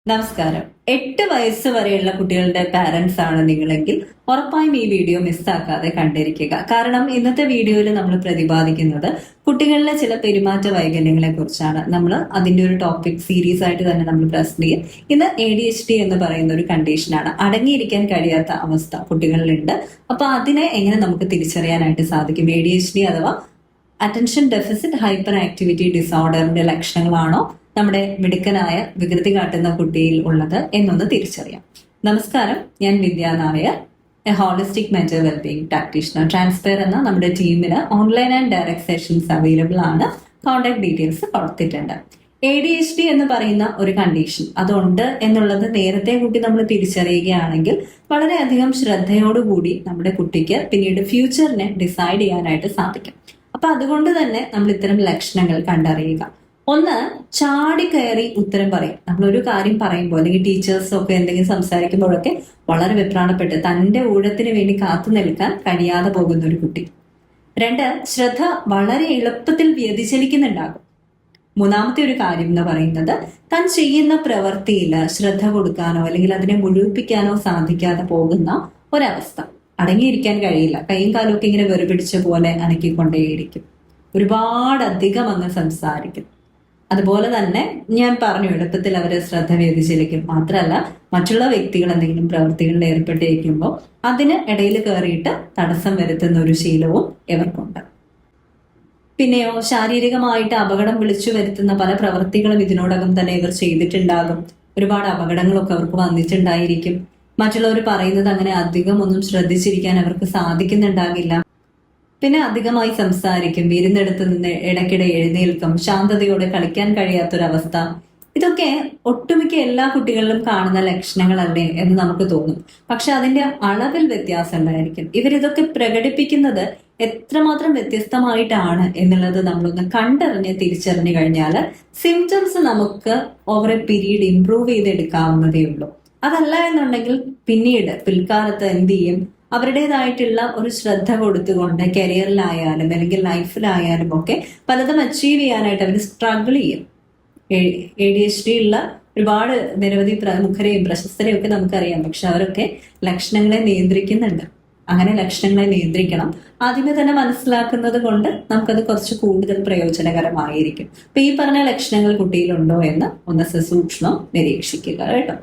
നമസ്കാരം. 8 വയസ്സ് വരെയുള്ള കുട്ടികളുടെ പാരന്റ്സ് ആണ് നിങ്ങളെങ്കിൽ ഉറപ്പായും ഈ വീഡിയോ മിസ്സാക്കാതെ കണ്ടിരിക്കുക. കാരണം ഇന്നത്തെ വീഡിയോയിൽ നമ്മൾ പ്രതിപാദിക്കുന്നത് കുട്ടികളിലെ ചില പെരുമാറ്റ വൈകല്യങ്ങളെ കുറിച്ചാണ്. നമ്മൾ അതിന്റെ ഒരു ടോപ്പിക് സീരീസ് ആയിട്ട് തന്നെ നമ്മൾ പ്രസന്റ് ചെയ്യും. ഇന്ന് ADHD എന്ന് പറയുന്ന ഒരു കണ്ടീഷനാണ്. അടങ്ങിയിരിക്കാൻ കഴിയാത്ത അവസ്ഥ കുട്ടികളിലുണ്ട്. അപ്പൊ അതിനെ എങ്ങനെ നമുക്ക് തിരിച്ചറിയാനായിട്ട് സാധിക്കും? ADHD അഥവാ അറ്റൻഷൻ ഡെഫിസിറ്റ് ഹൈപ്പർ ആക്ടിവിറ്റി ഡിസോർഡറിന്റെ ലക്ഷണങ്ങളാണോ നമ്മുടെ മിടുക്കനായ വികൃതി കാട്ടുന്ന കുട്ടിയിൽ ഉള്ളത് എന്നൊന്ന് തിരിച്ചറിയാം. നമസ്കാരം, ഞാൻ Vidya Nair, a holistic mental wellbeing practitioner. ട്രാൻസ്പെയർ എന്ന നമ്മുടെ ടീമിന് online and direct sessions available ആണ്. കോൺടാക്ട് ഡീറ്റെയിൽസ് കൊടുത്തിട്ടുണ്ട്. ADHD എന്ന് പറയുന്ന ഒരു കണ്ടീഷൻ അതുണ്ട് എന്നുള്ളത് നേരത്തെ കൂട്ടി നമ്മൾ തിരിച്ചറിയുകയാണെങ്കിൽ വളരെയധികം ശ്രദ്ധയോടുകൂടി നമ്മുടെ കുട്ടിക്ക് പിന്നീട് ഫ്യൂച്ചറിനെ ഡിസൈഡ് ചെയ്യാനായിട്ട് സാധിക്കും. അപ്പൊ അതുകൊണ്ട് തന്നെ നമ്മൾ ഇത്തരം ലക്ഷണങ്ങൾ കണ്ടറിയുക. ഒന്ന്, ചാടിക്കയറി ഉത്തരം പറയും. നമ്മളൊരു കാര്യം പറയുമ്പോൾ അല്ലെങ്കിൽ ടീച്ചേഴ്സും ഒക്കെ എന്തെങ്കിലും സംസാരിക്കുമ്പോഴൊക്കെ വളരെ വെപ്രാണപ്പെട്ട് തന്റെ ഊഴത്തിന് വേണ്ടി കാത്തു നിൽക്കാൻ കഴിയാതെ പോകുന്ന ഒരു കുട്ടി. രണ്ട്, ശ്രദ്ധ വളരെ എളുപ്പത്തിൽ വ്യതിചലിക്കുന്നുണ്ടാകും. മൂന്നാമത്തെ ഒരു കാര്യം എന്ന് പറയുന്നത് താൻ ചെയ്യുന്ന പ്രവൃത്തിയിൽ ശ്രദ്ധ കൊടുക്കാനോ അല്ലെങ്കിൽ അതിനെ മുഴുവിപ്പിക്കാനോ സാധിക്കാതെ പോകുന്ന ഒരവസ്ഥ. അടങ്ങിയിരിക്കാൻ കഴിയില്ല. കൈയും കാലും ഒക്കെ ഇങ്ങനെ വെറുപിടിച്ച പോലെ അനക്കിക്കൊണ്ടേയിരിക്കും. ഒരുപാടധികം അങ്ങ് സംസാരിക്കും. അതുപോലെ തന്നെ ഞാൻ പറഞ്ഞു, എളുപ്പത്തിൽ അവരെ ശ്രദ്ധ വ്യതിചലിക്കും. മാത്രമല്ല, മറ്റുള്ള വ്യക്തികൾ എന്തെങ്കിലും പ്രവൃത്തികളിൽ ഏർപ്പെട്ടിരിക്കുമ്പോൾ അതിന് ഇടയിൽ കയറിയിട്ട് തടസ്സം വരുത്തുന്ന ഒരു ശീലവും ഇവർക്കുണ്ട്. പിന്നെയോ, ശാരീരികമായിട്ട് അപകടം വിളിച്ചു വരുത്തുന്ന പല പ്രവൃത്തികളും ഇതിനോടകം തന്നെ ഇവർ ചെയ്തിട്ടുണ്ടാകും. ഒരുപാട് അപകടങ്ങളൊക്കെ അവർക്ക് വന്നിട്ടുണ്ടായിരിക്കും. മറ്റുള്ളവർ പറയുന്നത് അങ്ങനെ അധികം ഒന്നും ശ്രദ്ധിച്ചിരിക്കാൻ അവർക്ക് സാധിക്കുന്നുണ്ടാകില്ല. പിന്നെ അധികമായി സംസാരിക്കും, ഇരുന്നിടത്ത് നിന്ന് ഇടയ്ക്കിടെ എഴുന്നേൽക്കും, ശാന്തതയോടെ കളിക്കാൻ കഴിയാത്തൊരവസ്ഥ. ഇതൊക്കെ ഒട്ടുമിക്ക എല്ലാ കുട്ടികളിലും കാണുന്ന ലക്ഷണങ്ങളല്ലേ എന്ന് നമുക്ക് തോന്നും. പക്ഷെ അതിന്റെ അളവിൽ വ്യത്യാസം ഉണ്ടായിരിക്കും. ഇവരിതൊക്കെ പ്രകടിപ്പിക്കുന്നത് എത്രമാത്രം വ്യത്യസ്തമായിട്ടാണ് എന്നുള്ളത് നമ്മളൊന്ന് കണ്ടറിഞ്ഞ് തിരിച്ചറിഞ്ഞു കഴിഞ്ഞാൽ സിംറ്റംസ് നമുക്ക് ഓവർ എ പീരീഡ് ഇംപ്രൂവ് ചെയ്തെടുക്കാവുന്നതേ ഉള്ളൂ. അതല്ല എന്നുണ്ടെങ്കിൽ പിന്നീട് പിൽക്കാലത്ത് എന്ത് ചെയ്യും? അവരുടേതായിട്ടുള്ള ഒരു ശ്രദ്ധ കൊടുത്തുകൊണ്ട് കരിയറിലായാലും അല്ലെങ്കിൽ ലൈഫിലായാലും ഒക്കെ പലതും അച്ചീവ് ചെയ്യാനായിട്ട് അവർ സ്ട്രഗിൾ ചെയ്യും. ADHD ഉള്ള ഒരുപാട് നിരവധി പ്രമുഖരെയും പ്രശസ്തരെയും ഒക്കെ നമുക്കറിയാം. പക്ഷെ അവരൊക്കെ ലക്ഷണങ്ങളെ നിയന്ത്രിക്കുന്നുണ്ട്. അങ്ങനെ ലക്ഷണങ്ങളെ നിയന്ത്രിക്കണം. ആദ്യമേ തന്നെ മനസ്സിലാക്കുന്നത് കൊണ്ട് നമുക്കത് കുറച്ച് കൂടുതൽ പ്രയോജനകരമായിരിക്കും. അപ്പൊ ഈ പറഞ്ഞ ലക്ഷണങ്ങൾ കുട്ടിയിലുണ്ടോ എന്ന് ഒന്ന് സസൂക്ഷ്മം നിരീക്ഷിക്കുക കേട്ടോ.